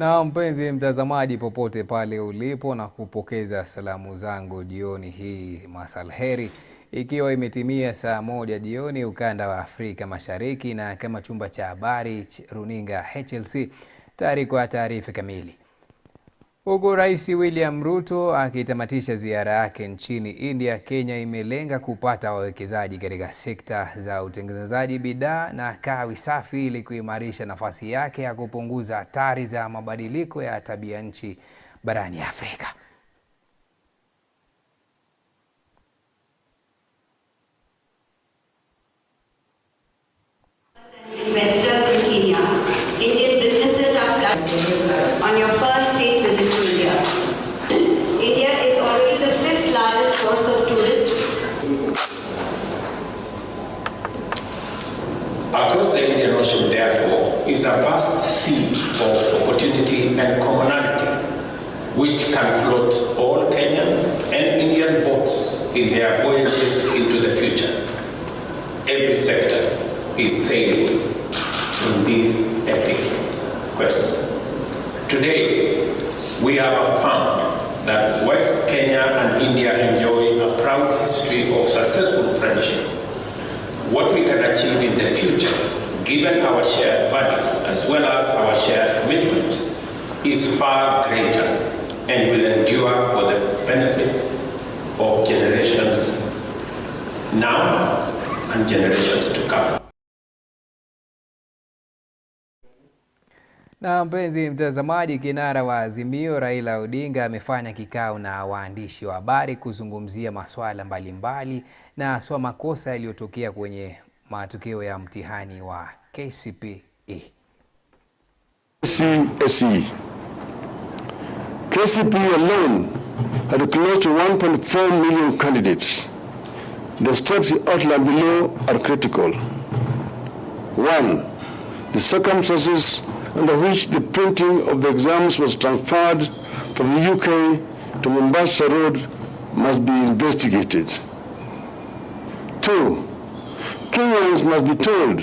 Na mpenzi mtazamaji popote pale ulipo, na kupokeza salamu zangu jioni hii masalheri, ikiwa imetimia saa 1 jioni ukanda wa Afrika Mashariki, na kama chumba cha habari runinga HLC tayari kwa taarifa kamili. Huku Rais William Ruto akitamatisha ziara yake nchini India, Kenya imelenga kupata wawekezaji katika sekta za utengenezaji bidhaa na kawi safi ili kuimarisha nafasi yake ya kupunguza hatari za mabadiliko ya tabia nchi barani Afrika. Investors in Kenya, Indian businesses are on your first state visit to India. India is already the 5th largest source of tourists. Across the Indian Ocean, therefore, is a vast sea of opportunity and commonality, which can float all Kenyan and Indian boats in their voyages into the future. Every sector is sailing in this epic quest. Today, we have affirmed that West Kenya and India enjoy a proud history of successful friendship. What we can achieve in the future, given our shared values as well as our shared commitment, is far greater and will endure for the benefit of generations now and generations to come. Na mpenzi mtazamaji, kinara wa Azimio Raila Odinga amefanya kikao na waandishi wa habari kuzungumzia masuala mbalimbali na haswa makosa yaliyotokea kwenye matokeo ya mtihani wa KCPE. KCPE alone had close to 1.4 million candidates. The steps outlined below are critical. 1. The circumstances under which the printing of the exams was transferred from the UK to Mombasa Road must be investigated. 2. Kenyans must be told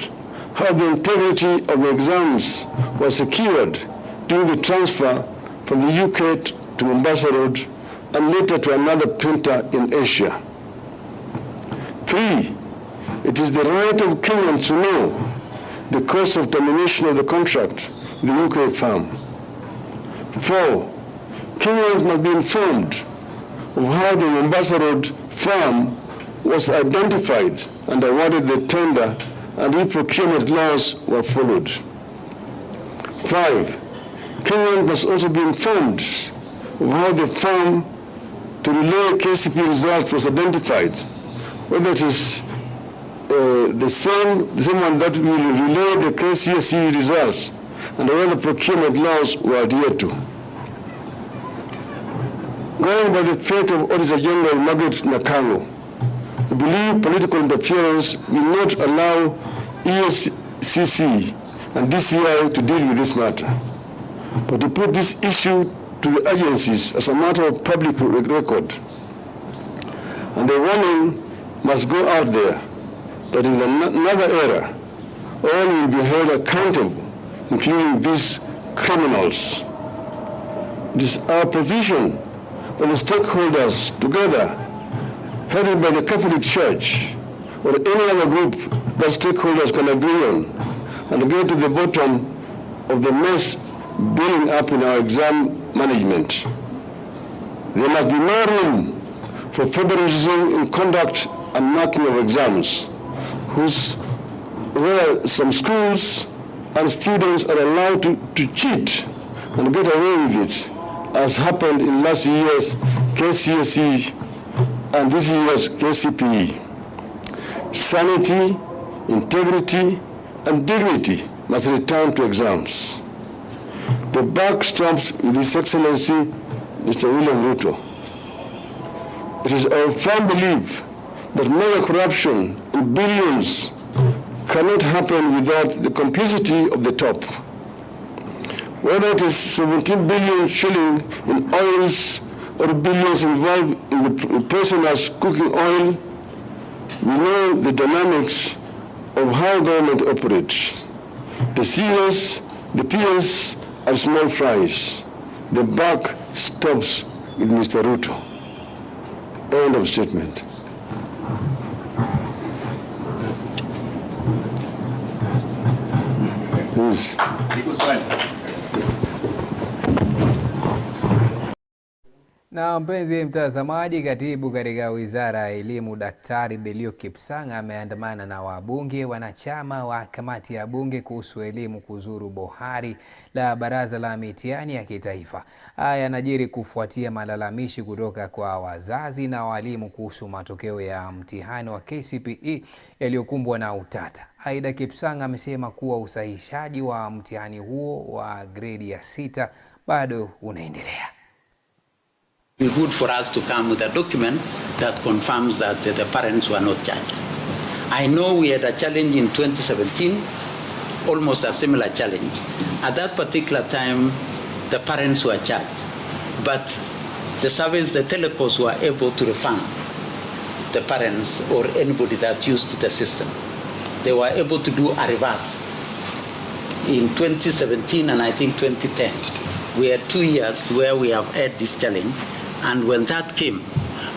how the integrity of the exams was secured during the transfer from the UK to Mombasa Road and later to another printer in Asia. 3. It is the right of Kenyans to know the cost of termination of the contract with the UK firm. 4. Kenyans must be informed of how the Mombasa Road firm was identified and awarded the tender and if procurement laws were followed. 5. Kenyans must also be informed of how the firm to relay KCPE results was identified, whether it is the same one that will relay the KCSE results and whether procurement laws were adhered to. Going by the fate of Auditor General Margaret Nakango, I believe political interference will not allow ESCC and DCI to deal with this matter, but to put this issue to the agencies as a matter of public record. And the warning must go out there that in another era, all will be held accountable, including these criminals. It is our position that the stakeholders together, headed by the Catholic Church or any other group that stakeholders can agree on, and get to the bottom of the mess building up in our exam management. There must be no room for favoritism in conduct and marking of exams, where some schools and students are allowed to cheat and get away with it, as happened in last year's KCSE and this year's KCPE. Sanity, integrity, and dignity must return to exams. The buck stops with His Excellency, Mr. William Ruto. It is our firm belief that mega corruption in billions cannot happen without the complicity of the top. Whether it is 17 billion shilling in oils or billions involved in the prisoners cooking oil, we know the dynamics of how government operates. The CS, the PS, are small fries. The buck stops with Mr. Ruto. End of statement. Please. Na mpenzi mtazamaji, katibu katika Wizara ya Elimu Daktari Belio Kipsang ameandamana na wabunge wanachama wa kamati ya bunge kuhusu elimu kuzuru bohari la baraza la mitihani ya kitaifa. Haya yanajiri kufuatia malalamishi kutoka kwa wazazi na walimu kuhusu matokeo ya mtihani wa KCPE yaliyokumbwa na utata. Aidha, Kipsang amesema kuwa usahihishaji wa mtihani huo wa gredi ya 6 bado unaendelea. It would be good for us to come with a document that confirms that the parents were not charged. I know we had a challenge in 2017, almost a similar challenge. At that particular time, the parents were charged, but the service, the telecos were able to refund the parents or anybody that used the system. They were able to do a reverse. In 2017 and I think 2010, we had 2 years where we have had this challenge. And when that came,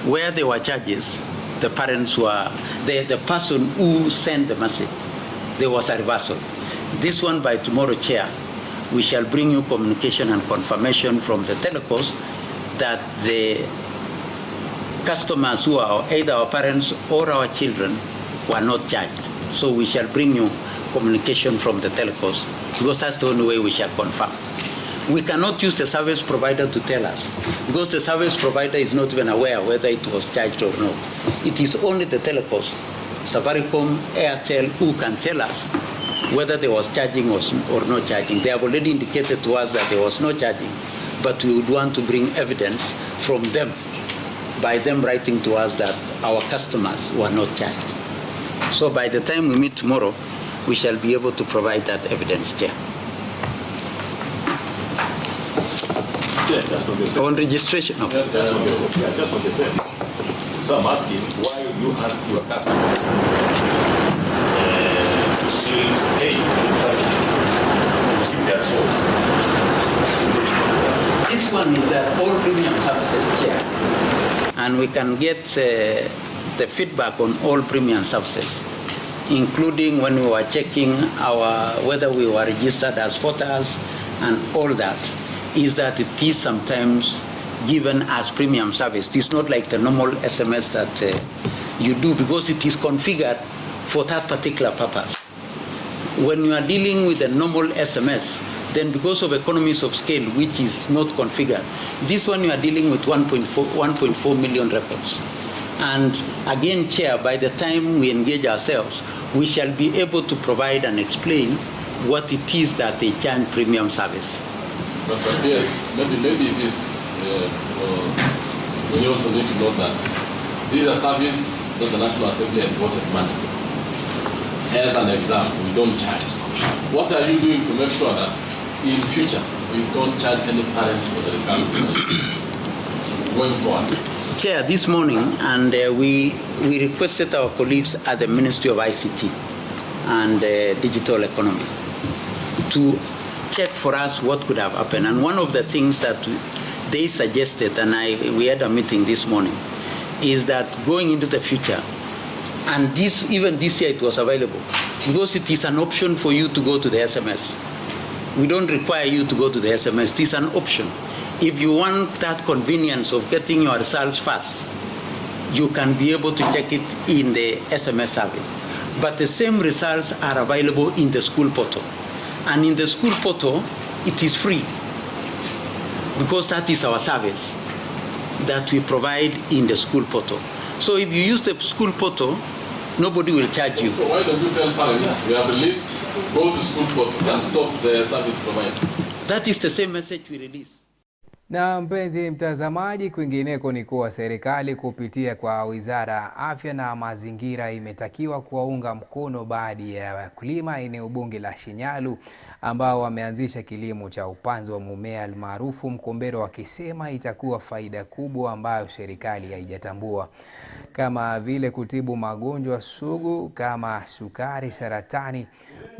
where there were charges, the parents were, the person who sent the message, there was a reversal. This one, by tomorrow, Chair, we shall bring you communication and confirmation from the telecos that the customers who are either our parents or our children were not charged. So we shall bring you communication from the telecos, because that's the only way we shall confirm. We cannot use the service provider to tell us, because the service provider is not even aware whether it was charged or not. It is only the telecos, Safaricom, Airtel, who can tell us whether there was charging or not charging. They have already indicated to us that there was no charging, but we would want to bring evidence from them, by them writing to us that our customers were not charged. So by the time we meet tomorrow, we shall be able to provide that evidence, Chair. On registration? No. Yes, that's what they said. Yeah, just what they said. So I'm asking why you ask your customers to still pay to see their source. This one is the all premium services, Chair. And we can get the feedback on all premium services, including when we were checking whether we were registered as voters and all that. Is that it is sometimes given as premium service. It is not like the normal SMS that you do, because it is configured for that particular purpose. When you are dealing with a normal SMS, then because of economies of scale, which is not configured, this one you are dealing with 1.4 million records. And again, Chair, by the time we engage ourselves, we shall be able to provide and explain what it is that they charge premium service. But yes, maybe this, we also need to know that this is a service that the National Assembly has voted money for. As an example, we don't charge. What are you doing to make sure that in future we don't charge any parent for the service going forward? Chair, this morning, and we requested our colleagues at the Ministry of ICT and Digital Economy to check for us what could have happened. And one of the things that they suggested, and we had a meeting this morning, is that going into the future, and even this year it was available, because it is an option for you to go to the SMS. We don't require you to go to the SMS. It is an option. If you want that convenience of getting your results fast, you can be able to check it in the SMS service. But the same results are available in the school portal. And in the school portal, it is free, because that is our service that we provide in the school portal. So if you use the school portal, nobody will charge you. So why don't you tell parents, we have released, go to school portal and stop the service provider? That is the same message we release. Na mpenzi mtazamaji, kwingineko ni kuwa serikali kupitia kwa Wizara ya Afya na Mazingira imetakiwa kuwaunga mkono baadhi ya wakulima eneo bunge la Shinyalu ambao wameanzisha kilimo cha upanzi wa mmea almaarufu mkombero, wakisema itakuwa faida kubwa ambayo serikali haijatambua, kama vile kutibu magonjwa sugu kama sukari, saratani,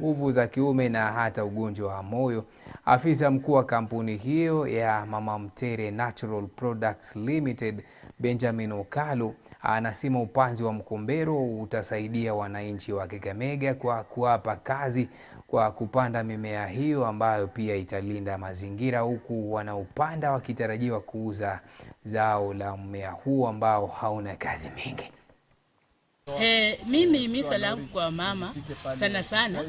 nguvu za kiume na hata ugonjwa wa moyo. Afisa mkuu wa kampuni hiyo ya Mama Mtere Natural Products Limited, Benjamin Okalu, anasema upanzi wa mkombero utasaidia wananchi wa Kakamega kwa kuwapa kazi kwa kupanda mimea hiyo ambayo pia italinda mazingira, huku wanaopanda wakitarajiwa kuuza zao la mmea huu ambao hauna kazi mingi. Mimi imisa langu kwa mama sana sana,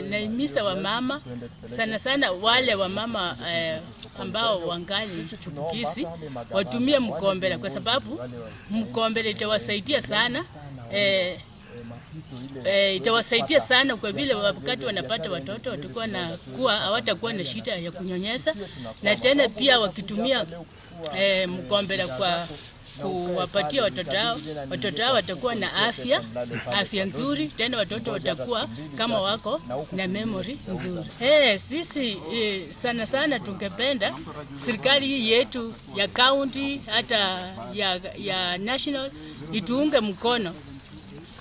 na imisa wa mama sana sana wale wa mama ambao wangali chupukizi watumie mkombera, kwa sababu mkombera itawasaidia sana, itawasaidia sana kwa vile wakati wanapata watoto watakuwa na hawatakuwa na shida ya kunyonyesha, na tena pia wakitumia mkombera kwa kuwapatia watoto hao watakuwa na afya nzuri, tena watoto watakuwa kama wako na memory nzuri. Sisi sana sana tungependa serikali hii yetu ya county hata ya national ituunge mkono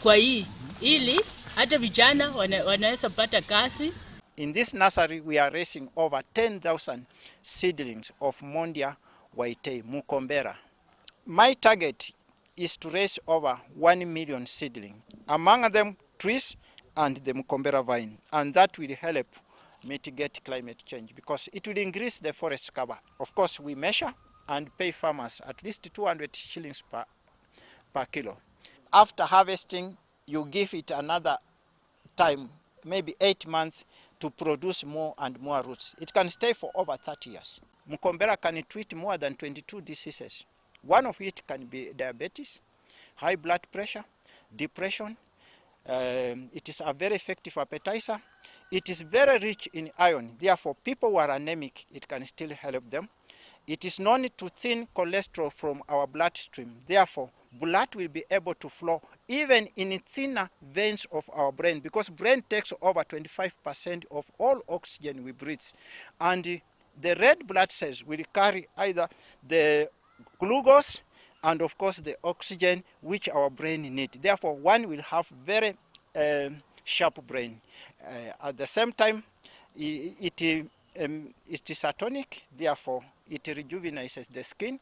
kwa hii, ili hata vijana wanaweza pata kazi. In this nursery we are raising over 10,000 seedlings of Mondia Waitei Mukombera. My target is to raise over 1 million seedlings, among them trees and the Mukombera vine, and that will help mitigate climate change because it will increase the forest cover. Of course, we measure and pay farmers at least 200 shillings per kilo. After harvesting, you give it another time, maybe 8 months, to produce more and more roots. It can stay for over 30 years. Mukombera can treat more than 22 diseases. One of it can be diabetes, high blood pressure, depression. It is a very effective appetizer. It is very rich in iron. Therefore, people who are anemic, it can still help them. It is known to thin cholesterol from our bloodstream. Therefore, blood will be able to flow even in thinner veins of our brain, because brain takes over 25% of all oxygen we breathe. And the red blood cells will carry either the glucose and of course the oxygen which our brain needs. Therefore, one will have very sharp brain. At the same time, it is a tonic. Therefore, it rejuvenates the skin,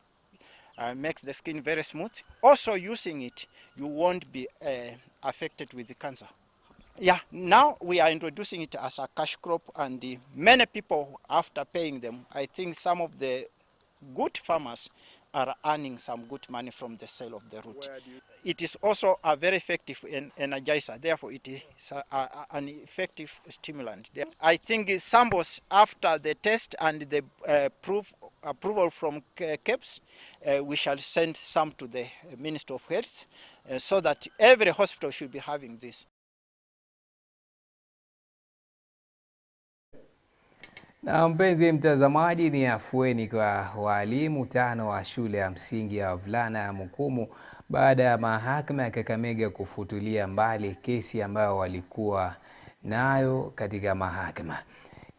makes the skin very smooth. Also, using it, you won't be affected with the cancer. Yeah, now we are introducing it as a cash crop, and many people, after paying them, I think some of the good farmers are earning some good money from the sale of the root. It is also a very effective energizer. Therefore, it is an effective stimulant. I think samples after the test and the approval from KEPS, we shall send some to the Minister of Health so that every hospital should be having this. Na mpenzi mtazamaji, ni afueni kwa walimu 5 wa shule ya msingi ya wavulana ya Mukumu baada ya mahakama ya Kakamega kufutulia mbali kesi ambayo walikuwa nayo katika mahakama.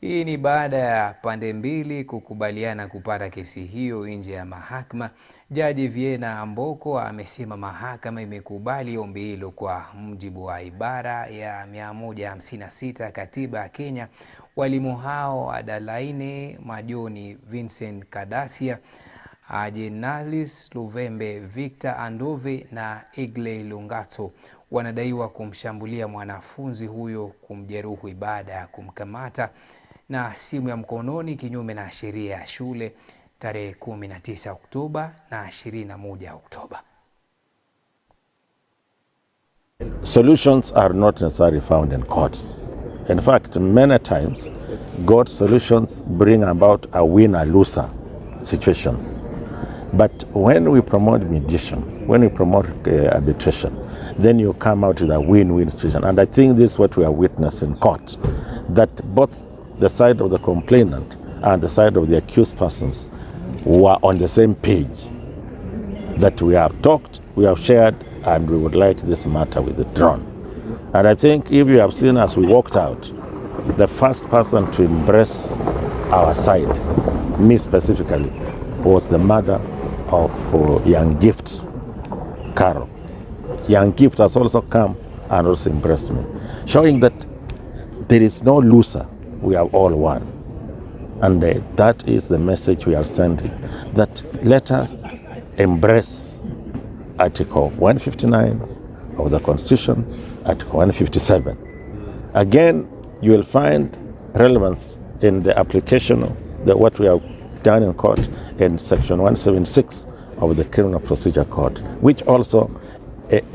Hii ni baada ya pande mbili kukubaliana kupata kesi hiyo nje ya mahakama. Jaji Viena Amboko amesema mahakama imekubali ombi hilo kwa mujibu wa ibara ya 156 katiba ya Kenya. Walimu hao Adalaine Majoni, Vincent Kadasia, Ajenalis Luvembe, Victor Andove na Igle Lungato wanadaiwa kumshambulia mwanafunzi huyo, kumjeruhi baada ya kumkamata na simu ya mkononi kinyume na sheria ya shule tarehe 19 Oktoba na 21 Oktoba. Solutions are not necessarily found in courts. In fact, many times, God solutions bring about a winner-loser situation. But when we promote mediation, when we promote arbitration, then you come out with a win-win situation. And I think this is what we are witnessing in court, that both the side of the complainant and the side of the accused persons were on the same page, that we have talked, we have shared, and we would like this matter withdrawn. And I think if you have seen as we walked out, the first person to embrace our side, me specifically, was the mother of young Gift, Carol. Young Gift has also come and also embraced me, showing that there is no loser, we have all won. And that is the message we are sending, that let us embrace Article 159 of the Constitution, Article 157. Again, you will find relevance in the application of what we have done in court in Section 176 of the Criminal Procedure Code, which also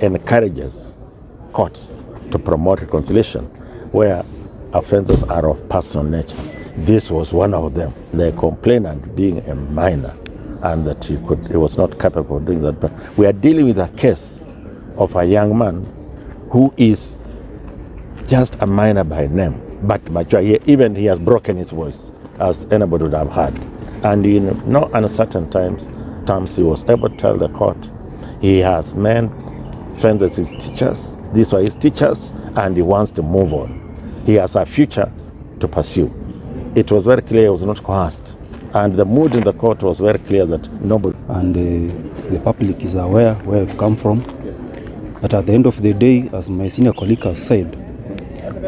encourages courts to promote reconciliation where offenses are of personal nature. This was one of them. The complainant being a minor, and that he was not capable of doing that. But we are dealing with a case of a young man who is just a minor by name, but mature. Even he has broken his voice, as anybody would have heard. And in no uncertain terms, he was able to tell the court he has made friends with teachers. These were his teachers, and he wants to move on. He has a future to pursue. It was very clear he was not coerced. And the mood in the court was very clear that nobody... And the public is aware where I've come from. But at the end of the day, as my senior colleague has said,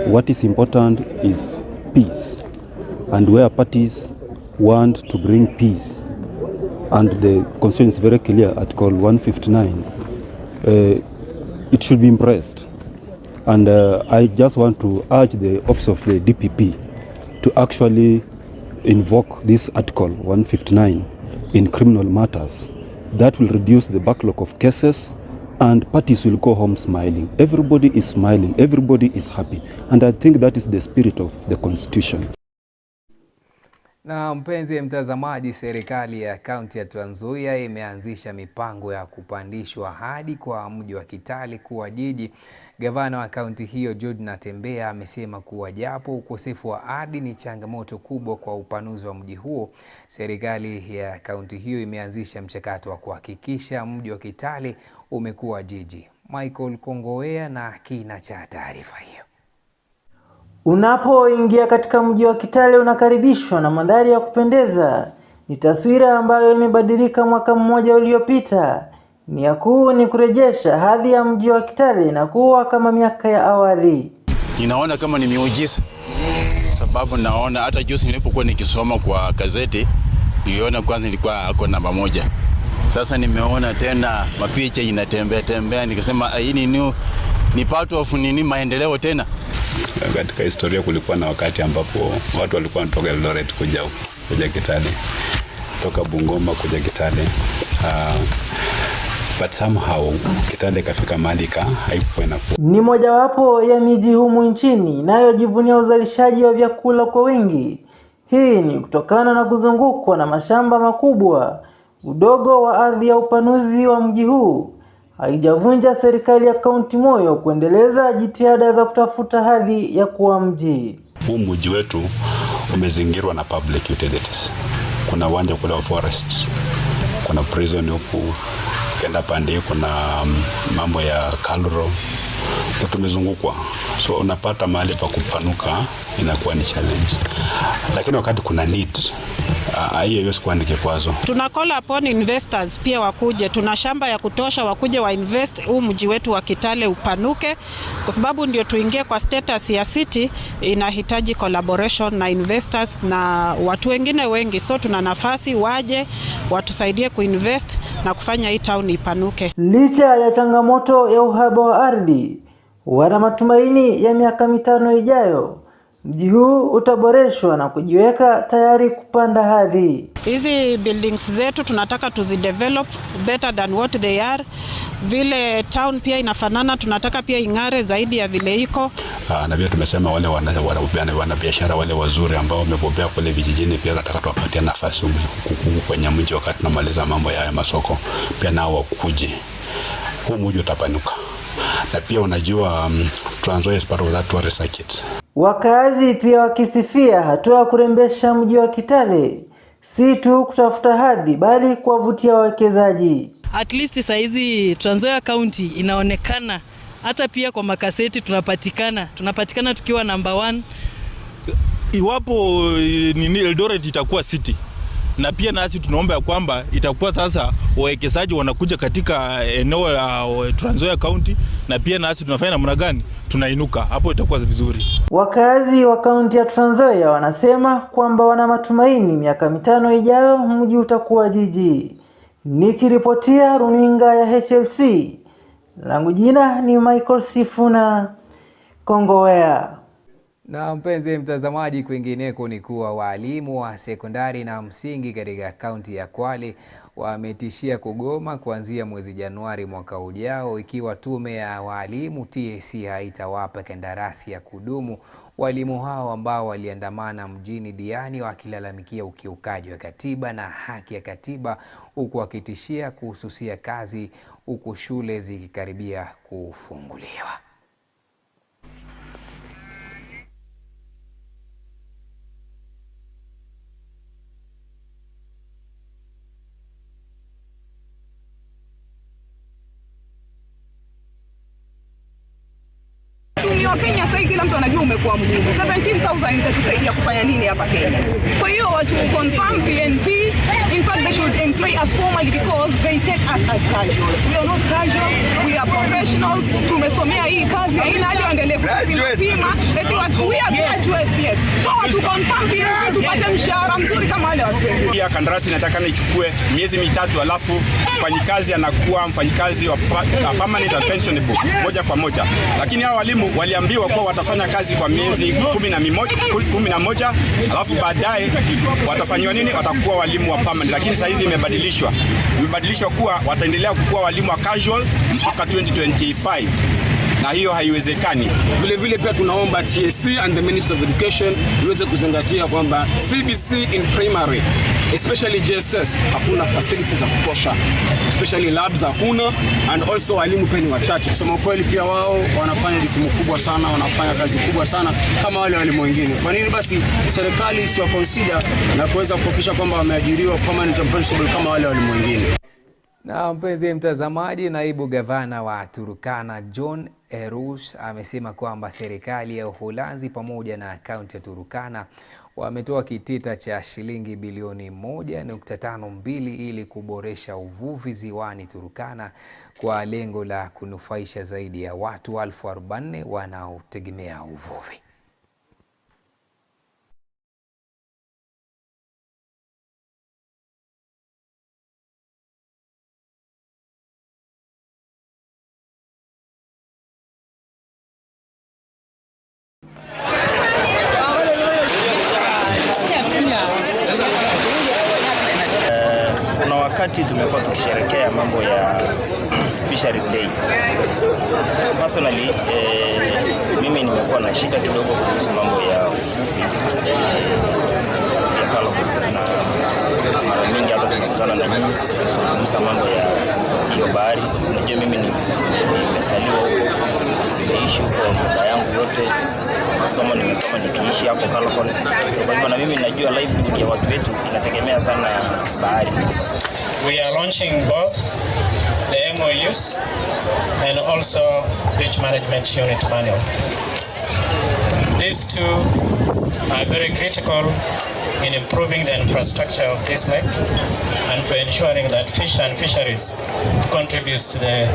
what is important is peace. And where parties want to bring peace, and the constitution is very clear, Article 159, it should be embraced. And I just want to urge the office of the DPP to actually invoke this Article 159 in criminal matters. That will reduce the backlog of cases, and parties will go home smiling. Everybody is smiling, everybody is happy, and I think that is the spirit of the Constitution. Na mpenzi mtazamaji, serikali ya kaunti ya Trans Nzoia imeanzisha mipango ya kupandishwa hadi kwa mji wa Kitale kuwa jiji. Gavana wa kaunti hiyo George Natembeya amesema kuwa japo ukosefu wa ardhi ni changamoto kubwa kwa upanuzi wa mji huo, serikali ya kaunti hiyo imeanzisha mchakato wa kuhakikisha mji wa Kitale umekuwa jiji. Michael Kongowea na kina cha taarifa hiyo. Unapoingia katika mji wa Kitale unakaribishwa na mandhari ya kupendeza. Ni taswira ambayo imebadilika mwaka mmoja uliopita. Nia kuu ni kurejesha hadhi ya mji wa Kitale na kuwa kama miaka ya awali. Ninaona kama ni miujiza, sababu naona hata juzi nilipokuwa nikisoma kwa gazeti niliona kwanza ilikuwa ako namba 1. Sasa nimeona tena mapicha inatembea nikasema hii ni part of maendeleo tena. Katika historia kulikuwa na wakati ambapo watu walikuwa wanatoka Eldoret kuja Kitale, toka Bungoma kuja Kitale, but somehow Kitale kafika mahali haikuwa inakuwa. Ni mojawapo ya miji humu nchini inayojivunia uzalishaji wa vyakula kwa wingi. Hii ni kutokana na kuzungukwa na mashamba makubwa. Udogo wa ardhi ya upanuzi wa mji huu haijavunja serikali ya kaunti moyo kuendeleza jitihada za kutafuta hadhi ya kuwa mji. Huu mji wetu umezingirwa na public utilities. Kuna uwanja kule wa forest, kuna prison huku, kenda pande kuna mambo ya kalro. Tumezungukwa, so unapata mahali pa kupanuka inakuwa ni challenge. Lakini wakati kuna need, hiyo yote kwa ni kikwazo. Tuna call upon investors pia wakuje. Tuna shamba ya kutosha, wakuje wa invest huu mji wetu wa Kitale upanuke, kwa sababu ndio tuingie kwa status ya city. Inahitaji collaboration na investors na watu wengine wengi, so tuna nafasi waje watusaidie kuinvest na kufanya hii town ipanuke. Licha ya changamoto ya uhaba wa ardhi, wana matumaini ya miaka 5 ijayo mji huu utaboreshwa na kujiweka tayari kupanda hadhi. Hizi buildings zetu tunataka tuzidevelop better than what they are. Vile town pia inafanana, tunataka pia ing'are zaidi ya vile iko. Na pia tumesema wale wana biashara wale wazuri ambao wamebobea kule vijijini pia nataka tuwapatie nafasi kwenye mji wakati tunamaliza mambo ya masoko. Pia nao wakuje. Huu mji utapanuka. Na pia unajua Trans Nzoia is part of that tourist circuit. Wakazi pia wakisifia hatua ya kurembesha mji wa Kitale. si tu kutafuta hadhi bali kuwavutia wawekezaji. At least saizi Trans Nzoia County inaonekana, hata pia kwa makaseti tunapatikana tukiwa number 1. Iwapo nini Eldoret itakuwa city, na pia nasi tunaomba kwamba itakuwa sasa wawekezaji wanakuja katika eneo la Trans Nzoia County, na pia nasi tunafanya namna gani tunainuka, hapo itakuwa vizuri. Wakazi wa kaunti ya Trans Nzoia wanasema kwamba wana matumaini miaka 5 ijayo mji utakuwa jiji. Nikiripotia runinga ya HLC, langu jina ni Michael Sifuna, Kongowea. Na mpenzi mtazamaji, kwingineko ni kuwa walimu wa sekondari na msingi katika kaunti ya Kwale wametishia kugoma kuanzia mwezi Januari mwaka ujao ikiwa tume ya walimu TSC haitawapa kandarasi ya kudumu walimu hao ambao waliandamana mjini Diani wakilalamikia ukiukaji wa katiba na haki ya katiba, huku wakitishia kuhususia kazi huku shule zikikaribia kufunguliwa. Uchumi wa Kenya sasa kila mtu anajua umekuwa mgumu. 17,000 itatusaidia kufanya nini hapa Kenya? Kwa hiyo watu confirm PNP, in fact they should employ us formally because they take us as casuals. We are not casual, we are professionals. Tumesomea hii kazi, haina haja endelee kupima. Eti watu we are graduates, yes. So watu confirm PNP tupate mshahara mzuri kama wale watu wengine. Pia kandarasi inatakana ichukue miezi 3 alafu mfanyikazi anakuwa mfanyikazi wa permanent and pensionable moja kwa moja. Lakini hao walimu waliambiwa kuwa watafanya kazi kwa miezi 11 alafu baadaye watafanywa nini, watakuwa walimu wa permanent. Lakini sasa hizi imebadilishwa kuwa wataendelea kuwa walimu wa casual mpaka 2025, na hiyo haiwezekani. Vile vile pia tunaomba TSC and the Minister of Education iweze kuzingatia kwamba CBC in primary, especially JSS, hakuna facilities za kutosha, especially labs hakuna, and also walimu pia ni wachache. Kusema kweli pia wao wanafanya jukumu kubwa sana, wanafanya kazi kubwa sana kama wale walimu wengine. Kwa nini basi serikali isiwa consider na kuweza kuhakikisha kwamba wameajiriwa permanent and pensionable kama wale walimu wengine? Na mpenzi mtazamaji, naibu gavana wa Turkana John Erus amesema kwamba serikali ya Uholanzi pamoja na kaunti ya Turkana wametoa kitita cha shilingi bilioni 1.52 ili kuboresha uvuvi ziwani Turkana kwa lengo la kunufaisha zaidi ya watu 40,000 wanaotegemea uvuvi. Wakati tumekuwa tukisherehekea mambo ya Fisheries Day. Personally, mimi nimekuwa na shida kidogo kuhusu mambo ya uvuvi ya kalo, na mara mingi hata tumekutana na nyinyi tukizungumza mambo ya hiyo bahari. Unajua mimi nimesaliwa huko, nimeishi huko muda yangu yote, nimesoma nikiishi hapo Kalokon. So kwa hivyo na mimi najua livelihood ya watu wetu inategemea sana bahari. We are launching both the MOUs and also beach management unit manual. These two are very critical in improving the infrastructure of this lake and for ensuring that fish and fisheries contributes to the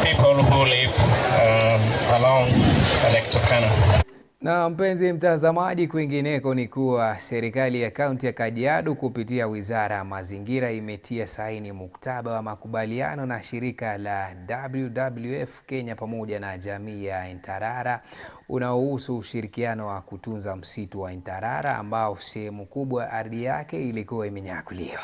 people who live along Lake Turkana. Na mpenzi mtazamaji, kwingineko ni kuwa serikali ya kaunti ya Kajiado kupitia Wizara ya Mazingira imetia saini mkataba wa makubaliano na shirika la WWF Kenya pamoja na jamii ya Intarara unaohusu ushirikiano wa kutunza msitu wa Intarara ambao sehemu kubwa ya ardhi yake ilikuwa imenyakuliwa.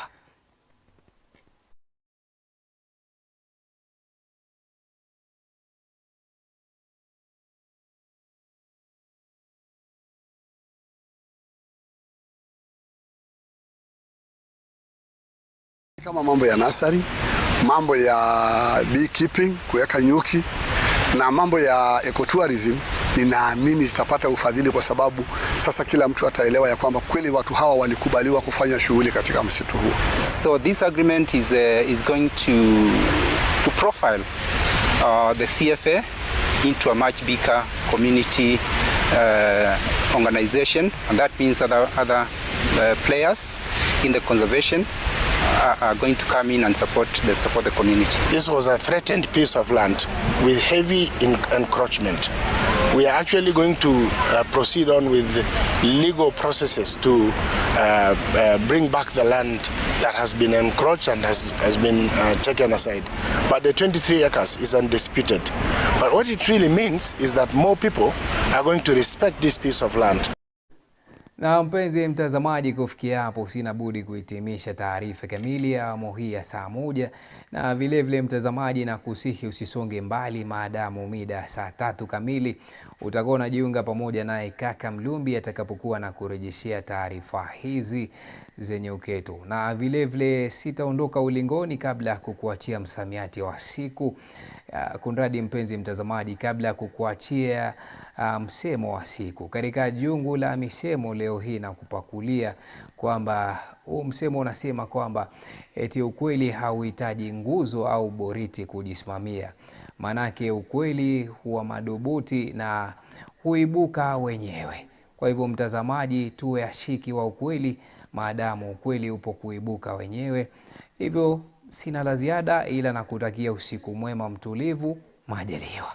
Kama mambo ya nursery, mambo ya beekeeping, kuweka nyuki, na mambo ya ecotourism, ninaamini zitapata ufadhili, kwa sababu sasa kila mtu ataelewa ya kwamba kweli watu hawa walikubaliwa kufanya shughuli katika msitu huu. So this agreement is going to profile the CFA into a much bigger community organization, and that means other players in the conservation are going to come in and support the community. This was a threatened piece of land with heavy encroachment. We are actually going to proceed on with legal processes to bring back the land that has been encroached and has been taken aside. But the 23 acres is undisputed. But what it really means is that more people are going to respect this piece of land. Na mpenzi mtazamaji, kufikia hapo sina budi kuhitimisha taarifa kamili ya awamu hii ya saa 1, na vile mtazamaji, na kusihi usisonge mbali maadamu mida saa 3 kamili utakuwa unajiunga pamoja naye kaka Mlumbi atakapokuwa na kurejeshea taarifa hizi zenye uketo. Na vile sitaondoka ulingoni kabla ya kukuachia msamiati wa siku. Kunradi mpenzi mtazamaji, kabla ya kukuachia msemo wa siku katika jungu la misemo leo hii, na kupakulia kwamba msemo unasema kwamba eti ukweli hauhitaji nguzo au boriti kujisimamia. Manake ukweli huwa madhubuti na huibuka wenyewe. Kwa hivyo mtazamaji, tuwe ashiki wa ukweli maadamu ukweli upo kuibuka wenyewe. Hivyo sina la ziada ila nakutakia usiku mwema mtulivu, majaliwa.